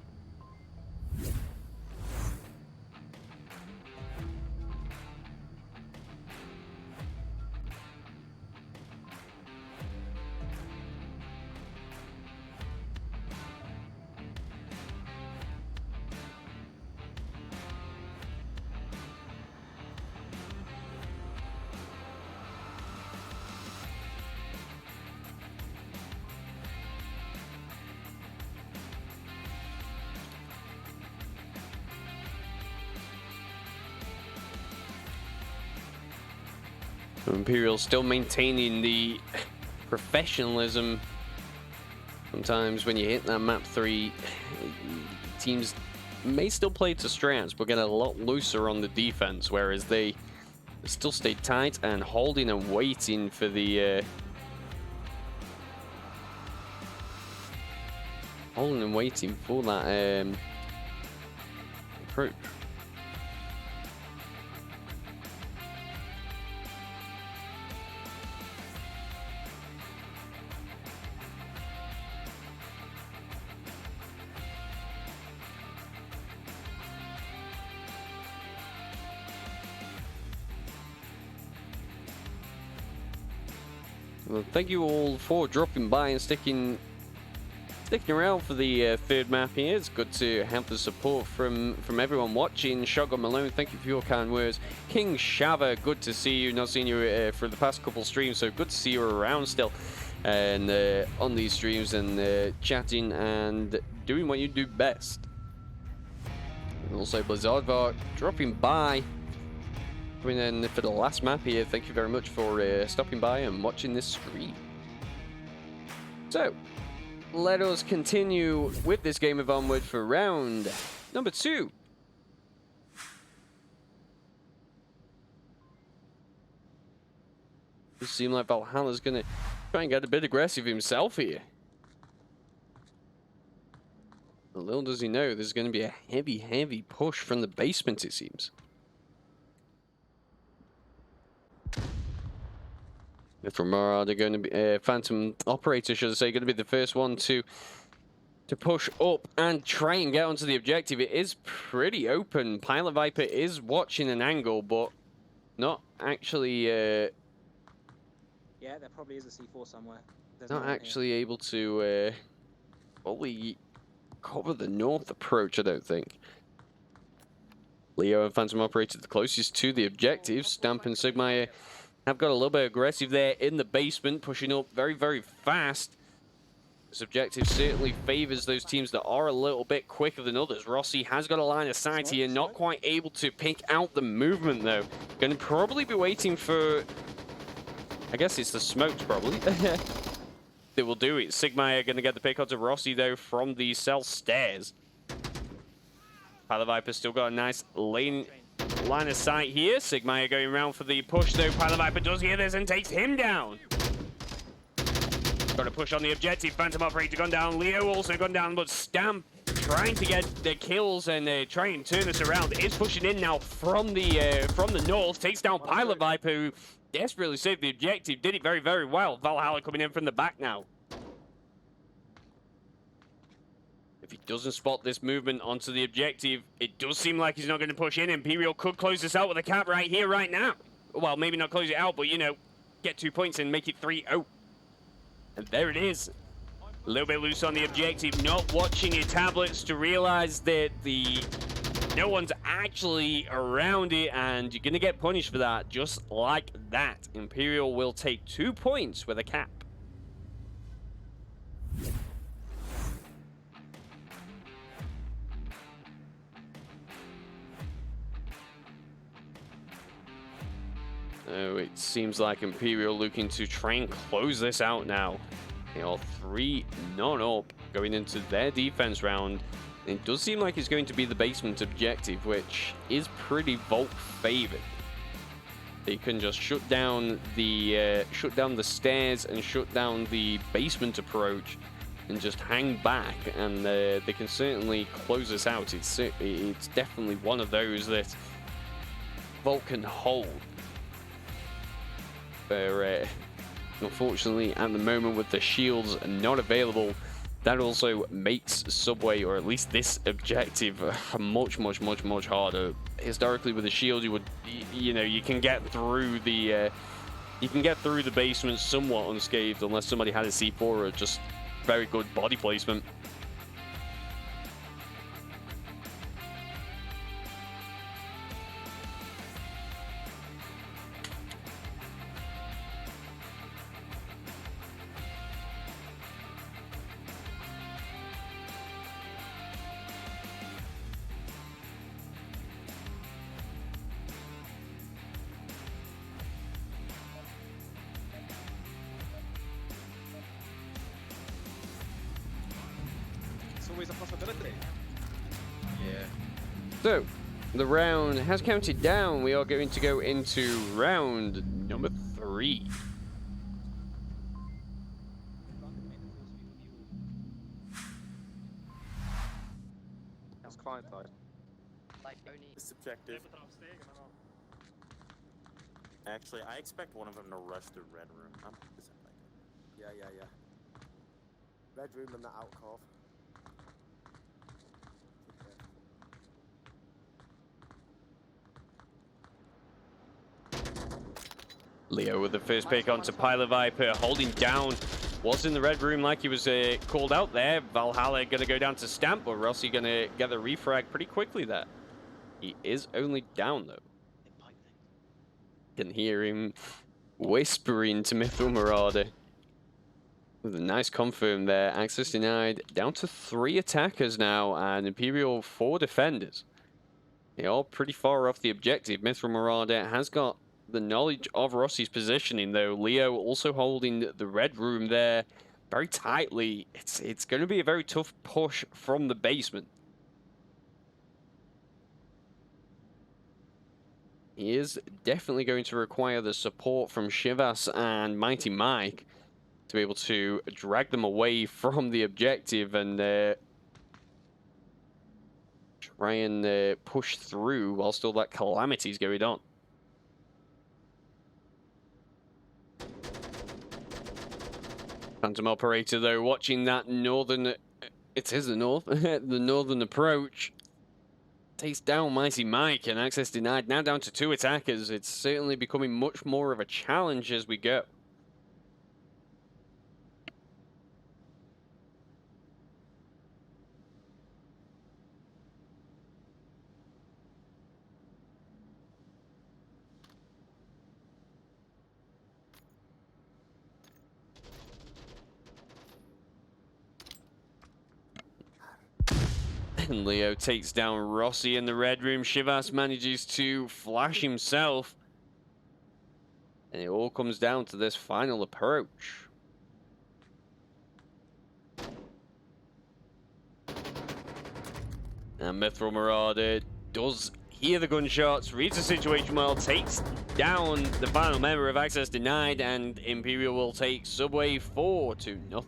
Imperial still maintaining the professionalism. Sometimes when you hit that map 3, teams may still play to strengths, but get a lot looser on the defense, whereas they still stay tight and holding and waiting for the that approach. Well, thank you all for dropping by and sticking around for the third map here. It's good to have the support from everyone watching. Shotgun Malone, thank you for your kind words. King Shava, good to see you. Not seen you for the past couple streams, so good to see you around still and on these streams and chatting and doing what you do best. And also Blizzardvar dropping by. Coming in for the last map here. Thank you very much for stopping by and watching this stream. So, let us continue with this game of Onward for round number 2. It seems like Valhalla's going to try and get a bit aggressive himself here. But little does he know, there's going to be a heavy, heavy push from the basement, it seems. From Marauder going to be Phantom Operator, should I say, going to be the first one to push up and try and get onto the objective. It is pretty open. Pilot Viper is watching an angle, but not actually. Yeah, there probably is a C4 somewhere. There's Not no one actually able to fully cover the north approach, I don't think. Leo and Phantom Operator the closest to the objective. Stamp and Sigma have got a little bit aggressive there in the basement, pushing up very, very fast. This objective certainly favors those teams that are a little bit quicker than others. Rossi has got a line of sight here, not quite able to pick out the movement though. Going to probably be waiting for, I guess it's the smokes probably. They will do it. Sigma are going to get the pick onto Rossi though from the cell stairs. Pilot Viper still got a nice line of sight here. Sigma are going around for the push though. Pilot Viper does hear this and takes him down. Got to push on the objective. Phantom Operator gone down. Leo also gone down, but Stamp trying to get the kills and try and turn this around. Is pushing in now from the north. Takes down Pilot Viper, who desperately saved the objective. Did it very, very well. Valhalla coming in from the back now. If he doesn't spot this movement onto the objective, it does seem like he's not going to push in. Imperial could close this out with a cap right here, right now. Well, maybe not close it out, but, you know, get 2 points and make it 3-0. And there it is. A little bit loose on the objective, not watching your tablets to realize that no one's actually around it, and you're going to get punished for that, just like that. Imperial will take 2 points with a cap. Oh, it seems like Imperial looking to try and close this out now. They are 3-0 up going into their defense round. It does seem like it's going to be the basement objective, which is pretty Vault favored. They can just shut down the stairs and shut down the basement approach and just hang back, and they can certainly close this out. It's definitely one of those that Vault can hold. Unfortunately, at the moment, with the shields not available, that also makes Subway, or at least this objective, much harder. Historically, with the shield, you can get through the basement somewhat unscathed, unless somebody had a C4 or just very good body placement. Always a possibility. Yeah. So, the round has counted down. We are going to go into round number 3. That's client side. Like only This objective. Actually, I expect one of them to rush the red room. I'm yeah. Red room and the alcove. Leo with the first pick onto Pilot Viper, holding down what's in the red room like he was called out there. Valhalla going to go down to Stamp, but Rossi going to get the refrag pretty quickly there. He is only down, though. Can hear him whispering to Mithril Marauder. With a nice confirm there. Access denied. Down to 3 attackers now, and Imperial 4 defenders. They are pretty far off the objective. Mithril Marauder has got the knowledge of Rossi's positioning, though. Leo also holding the red room there very tightly. It's going to be a very tough push from the basement. he is definitely going to require the support from Shivas and Mighty Mike to be able to drag them away from the objective and try and push through while still that calamity is going on. Phantom Operator, though, watching that northern... It is the north. The northern approach. Takes down Mighty Mike and access denied. Now down to 2 attackers. It's certainly becoming much more of a challenge as we go. And Leo takes down Rossi in the red room. Shivas manages to flash himself. And it all comes down to this final approach. And Mithril Marauder does hear the gunshots, reads the situation well, takes down the final member of Access Denied, and Imperial will take Subway 4-0.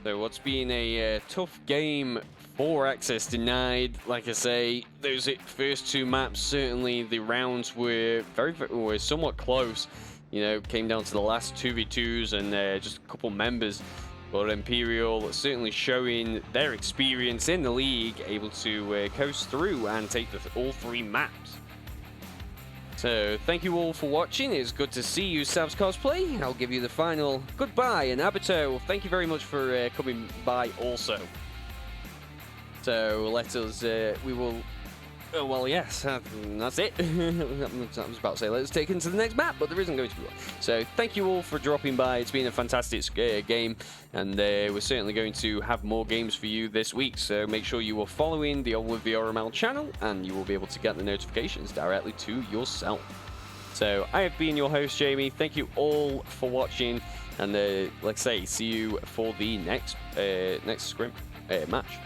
So what's been a tough game for Access Denied. Like I say, those first 2 maps, certainly the rounds were were somewhat close. You know, came down to the last 2v2s and just a couple members. But Imperial certainly showing their experience in the league, able to coast through and take all 3 maps. So, thank you all for watching. It's good to see you, Savs Cosplay. I'll give you the final goodbye. And Abato, thank you very much for coming by also. So, let us, we will... Oh, well, yes, that's it. I was about to say, let's take into the next map, but there isn't going to be one. So, thank you all for dropping by. It's been a fantastic game, and we're certainly going to have more games for you this week. So, make sure you are following the Onward VRML channel, and you will be able to get the notifications directly to yourself. So, I have been your host, Jamie. Thank you all for watching, and like I say, see you for the next scrim match.